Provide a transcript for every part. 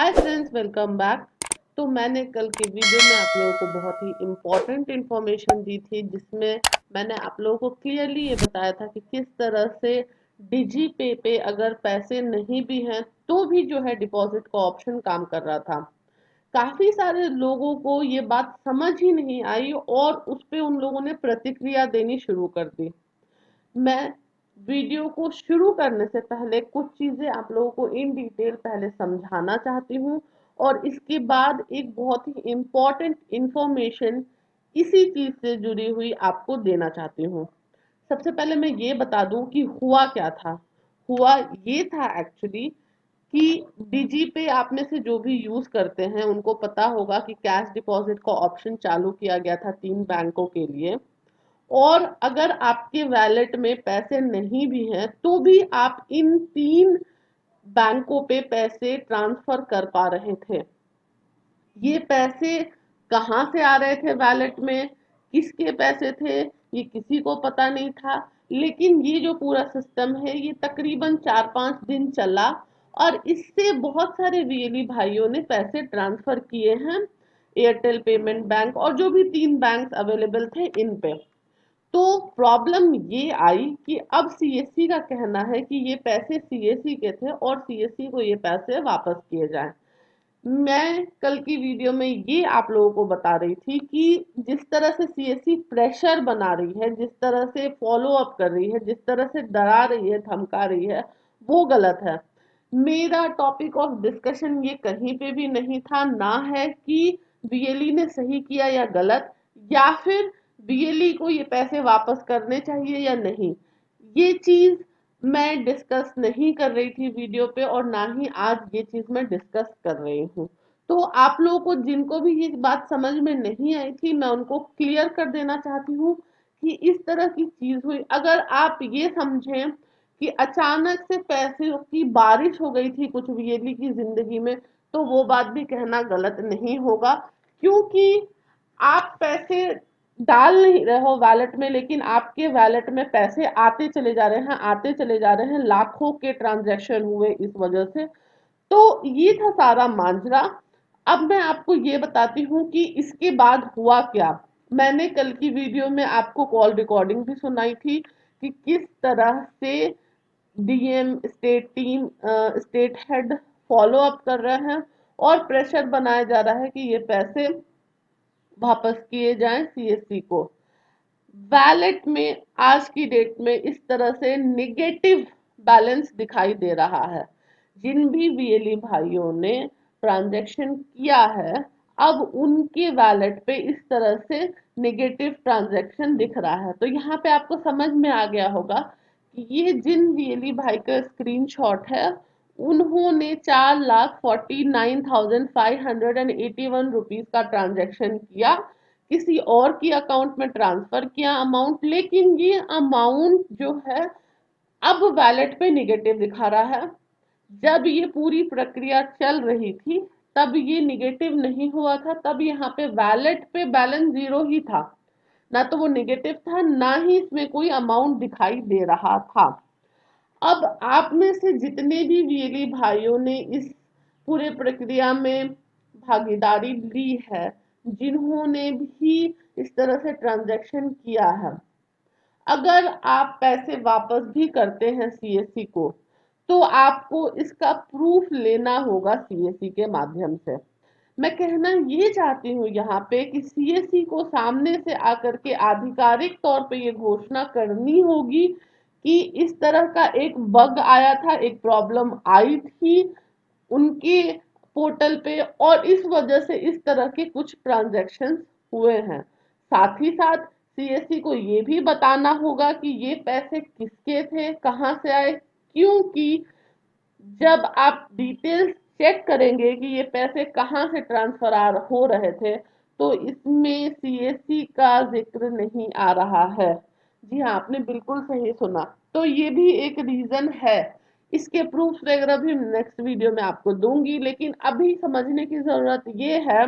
Hi friends, welcome back. तो मैंने कल के वीडियो में आप लोगों को बहुत ही इम्पोर्टेंट इन्फॉर्मेशन दी थी, जिसमें मैंने आप लोगों को क्लियरली ये बताया था कि किस तरह से डिजी पे अगर पैसे नहीं भी हैं तो भी जो है डिपॉजिट का ऑप्शन काम कर रहा था। काफी सारे लोगों को ये बात समझ ही नहीं आई और उस पे उन लोगों ने प्रतिक्रिया देनी शुरू कर दी। मैं वीडियो को शुरू करने से पहले कुछ चीजें आप लोगों को इन डिटेल पहले समझाना चाहती हूँ और इसके बाद एक बहुत ही इम्पोर्टेंट इंफॉर्मेशन इसी चीज से जुड़ी हुई आपको देना चाहती हूँ। सबसे पहले मैं ये बता दूं कि हुआ क्या था। हुआ ये था एक्चुअली कि डिजी पे आप में से जो भी यूज करते हैं उनको पता होगा कि कैश डिपॉजिट का ऑप्शन चालू किया गया था 3 बैंकों के लिए। और अगर आपके वैलेट में पैसे नहीं भी हैं तो भी आप इन 3 बैंकों पे पैसे ट्रांसफर कर पा रहे थे। ये पैसे कहाँ से आ रहे थे वैलेट में, किसके पैसे थे, ये किसी को पता नहीं था। लेकिन ये जो पूरा सिस्टम है ये तकरीबन 4-5 दिन चला और इससे बहुत सारे वीएलई भाइयों ने पैसे ट्रांसफर किए हैं एयरटेल पेमेंट बैंक और जो भी 3 बैंक अवेलेबल थे इन पे। तो प्रॉब्लम ये आई कि अब सीएससी का कहना है कि ये पैसे सीएससी के थे और सीएससी को ये पैसे वापस किए जाएं। मैं कल की वीडियो में ये आप लोगों को बता रही थी कि जिस तरह से सीएससी प्रेशर बना रही है, जिस तरह से फॉलो अप कर रही है, जिस तरह से डरा रही है, धमका रही है, वो गलत है। मेरा टॉपिक ऑफ डिस्कशन ये कहीं पे भी नहीं था, ना है कि बीएलई ने सही किया या गलत, या फिर बीएलई को ये पैसे वापस करने चाहिए या नहीं। ये चीज मैं डिस्कस नहीं कर रही थी वीडियो पे और ना ही आज ये चीज मैं डिस्कस कर रही हूँ। तो आप लोगों को जिनको भी ये बात समझ में नहीं आई थी मैं उनको क्लियर कर देना चाहती हूँ कि इस तरह की चीज हुई। अगर आप ये समझें कि अचानक से पैसे की बारिश हो गई थी कुछ वीएलई की जिंदगी में, तो वो बात भी कहना गलत नहीं होगा, क्योंकि आप पैसे डाल नहीं रहे हो वैलेट में लेकिन आपके वैलेट में पैसे आते चले जा रहे हैं, आते चले जा रहे हैं, लाखों के ट्रांजैक्शन हुए इस वजह से। तो ये था सारा मांझरा। अब मैं आपको ये बताती हूँ कि इसके बाद हुआ क्या। मैंने कल की वीडियो में आपको कॉल रिकॉर्डिंग भी सुनाई थी कि किस तरह से DM state team state head follow up कर रहे हैं और प्रेशर बनाया जा रहा है कि ये पैसे वापस किए जाएं सीएससी को। वैलेट में आज की डेट में इस तरह से निगेटिव बैलेंस दिखाई दे रहा है। जिन भी वीएलई भाइयों ने ट्रांजैक्शन किया है अब उनके वैलेट पे इस तरह से निगेटिव ट्रांजैक्शन दिख रहा है। तो यहाँ पे आपको समझ में आ गया होगा कि ये जिन वीएलई भाई का स्क्रीनशॉट है उन्होंने 4,49,581 का ट्रांजैक्शन किया, किसी और की अकाउंट में ट्रांसफर किया अमाउंट, लेकिन ये अमाउंट जो है अब वैलेट पे निगेटिव दिखा रहा है। जब ये पूरी प्रक्रिया चल रही थी तब ये निगेटिव नहीं हुआ था, तब यहाँ पे वैलेट पे बैलेंस जीरो ही था, ना तो वो निगेटिव था ना ही इसमें कोई अमाउंट दिखाई दे रहा था। अब आप में से जितने भी वीएलई भाइयों ने इस पूरे प्रक्रिया में भागीदारी ली है, जिन्होंने भी इस तरह से ट्रांजैक्शन किया है, अगर आप पैसे वापस भी करते हैं सीएससी को तो आपको इसका प्रूफ लेना होगा सीएससी के माध्यम से। मैं कहना ये चाहती हूँ यहाँ पे कि सीएससी को सामने से आकर के आधिकारिक तौर पे ये घोषणा करनी होगी कि इस तरह का एक बग आया था, एक प्रॉब्लम आई थी उनके पोर्टल पे और इस वजह से इस तरह के कुछ ट्रांजैक्शन हुए हैं। साथ ही साथ सीएससी को ये भी बताना होगा कि ये पैसे किसके थे, कहाँ से आए, क्योंकि जब आप डिटेल्स चेक करेंगे कि ये पैसे कहाँ से ट्रांसफर हो रहे थे तो इसमें सीएससी का जिक्र नहीं आ रहा है। जी हाँ, आपने बिल्कुल सही सुना। तो ये भी एक रीजन है। इसके प्रूफ वगैरह भी नेक्स्ट वीडियो में आपको दूंगी, लेकिन अभी समझने की जरूरत ये है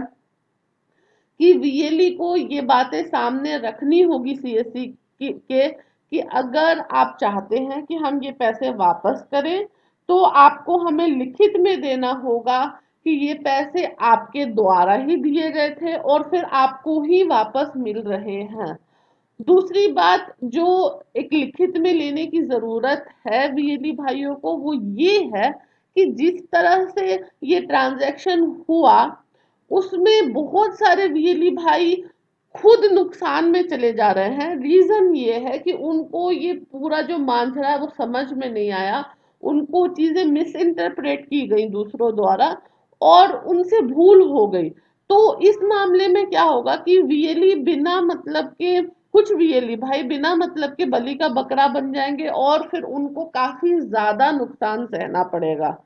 कि वीएलई को ये बातें सामने रखनी होगी सीएससी के कि अगर आप चाहते हैं कि हम ये पैसे वापस करें तो आपको हमें लिखित में देना होगा कि ये पैसे आपके द्वारा ही दिए गए थे और फिर आपको ही वापस मिल रहे हैं। दूसरी बात जो एक लिखित में लेने की जरूरत है वीएलई भाइयों को, वो ये है कि जिस तरह से ये ट्रांजैक्शन हुआ उसमें बहुत सारे वीएलई भाई खुद नुकसान में चले जा रहे हैं। रीजन ये है कि उनको ये पूरा जो मांझरा है वो समझ में नहीं आया, उनको चीजें मिस इंटरप्रेट की गई दूसरों द्वारा और उनसे भूल हो गई। तो इस मामले में क्या होगा कि वीएलई बिना मतलब के, कुछ वीएलई भाई बिना मतलब के बलि का बकरा बन जाएंगे और फिर उनको काफी ज्यादा नुकसान सहना पड़ेगा।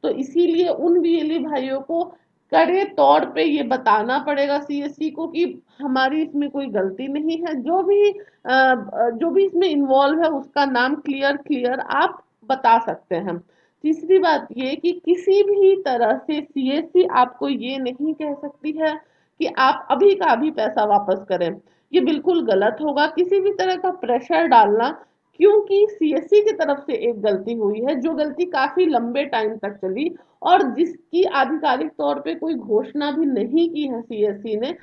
तो इसीलिए उन वीएलई भाइयों को कड़े तौर पे ये बताना पड़ेगा सीएससी को कि हमारी इसमें कोई गलती नहीं है। जो भी इसमें इन्वॉल्व है उसका नाम क्लियर क्लियर आप बता सकते हैं। तीसरी बात ये कि किसी भी तरह से सीएससी आपको ये नहीं कह सकती है कि आप अभी का अभी पैसा वापस करें, ये बिल्कुल गलत होगा। किसी भी तरह का प्रेशर डालना, क्योंकि सीएससी की तरफ से एक गलती हुई है जो गलती काफी लंबे टाइम तक चली और जिसकी आधिकारिक तौर पे कोई घोषणा भी नहीं की है सीएससी ने,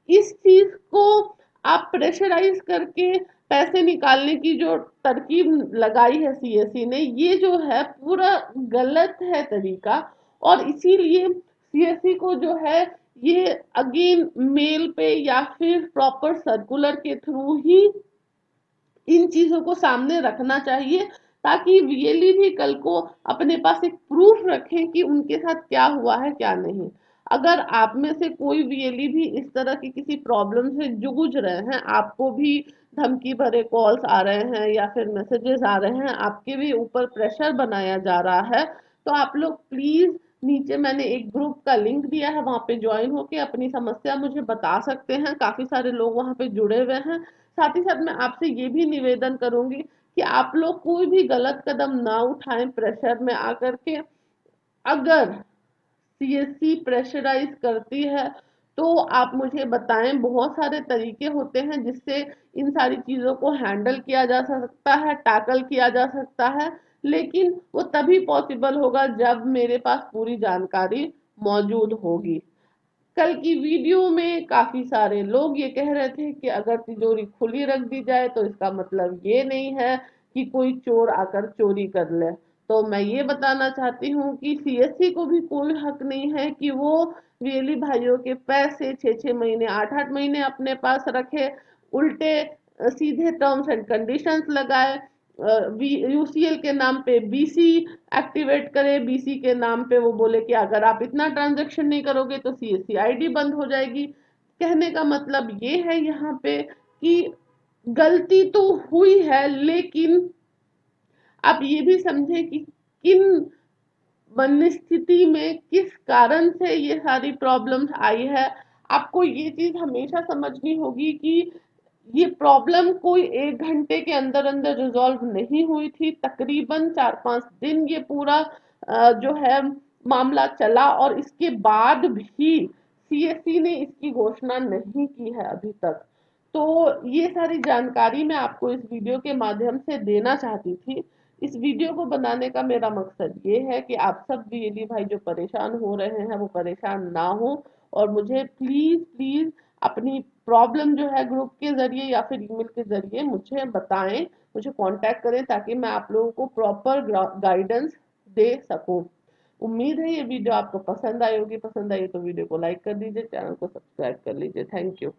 इस चीज को आप प्रेशराइज करके पैसे निकालने की जो तरकीब लगाई है सीएससी ने, ये जो है पूरा गलत है तरीका। और इसीलिए सीएससी को जो है ये अगेन मेल पे या फिर प्रॉपर सर्कुलर के थ्रू ही इन चीजों को सामने रखना चाहिए, ताकि वीएलई भी कल को अपने पास एक प्रूफ रखें कि उनके साथ क्या हुआ है क्या नहीं। अगर आप में से कोई वीएलई भी इस तरह की किसी प्रॉब्लम से जूझ रहे हैं, आपको भी धमकी भरे कॉल्स आ रहे हैं या फिर मैसेजेस आ रहे हैं, आपके भी ऊपर प्रेशर बनाया जा रहा है, तो आप लोग प्लीज, नीचे मैंने एक ग्रुप का लिंक दिया है, वहां पे ज्वाइन होके अपनी समस्या मुझे बता सकते हैं। काफी सारे लोग वहां पे जुड़े हुए हैं। साथ ही साथ मैं आपसे ये भी निवेदन करूंगी कि आप लोग कोई भी गलत कदम ना उठाएं प्रेशर में आकर के। अगर सीएससी प्रेशराइज करती है तो आप मुझे बताएं, बहुत सारे तरीके होते हैं जिससे इन सारी चीजों को हैंडल किया जा सकता है, टैकल किया जा सकता है, लेकिन वो तभी पॉसिबल होगा जब मेरे पास पूरी जानकारी मौजूद होगी। कल की वीडियो में काफी सारे लोग ये कह रहे थे कि अगर तिजोरी खुली रख दी जाए तो इसका मतलब ये नहीं है कि कोई चोर आकर चोरी कर ले। तो मैं ये बताना चाहती हूँ कि सीएससी को भी कोई हक नहीं है कि वो वीएलई भाइयों के पैसे 6-6 महीने 8-8 महीने अपने पास रखे, उल्टे सीधे टर्म्स एंड कंडीशंस लगाए, यूसीएल के नाम पे बीसी एक्टिवेट करे, बीसी के नाम पे वो बोले कि अगर आप इतना ट्रांजैक्शन नहीं करोगे तो सीएससी आईडी बंद हो जाएगी। कहने का मतलब ये है यहाँ पे कि गलती तो हुई है, लेकिन आप ये भी समझे कि किन मनस्थिति में किस कारण से ये सारी प्रॉब्लम्स आई है। आपको ये चीज हमेशा समझनी होगी कि ये प्रॉब्लम कोई 1 घंटे के अंदर अंदर रिजॉल्व नहीं हुई थी। तकरीबन 4-5 दिन ये पूरा जो है मामला चला और इसके बाद भी सीएससी ने इसकी घोषणा नहीं की है अभी तक। तो ये सारी जानकारी मैं आपको इस वीडियो के माध्यम से देना चाहती थी। इस वीडियो को बनाने का मेरा मकसद ये है कि आप सब वीएलई भाई जो परेशान हो रहे हैं वो परेशान ना हो, और मुझे प्लीज प्लीज अपनी प्रॉब्लम जो है ग्रुप के जरिए या फिर ईमेल के जरिए मुझे बताएं, मुझे कांटेक्ट करें, ताकि मैं आप लोगों को प्रॉपर गाइडेंस दे सकूं। उम्मीद है ये वीडियो आपको पसंद आई होगी। पसंद आई तो वीडियो को लाइक कर दीजिए, चैनल को सब्सक्राइब कर लीजिए। Thank you.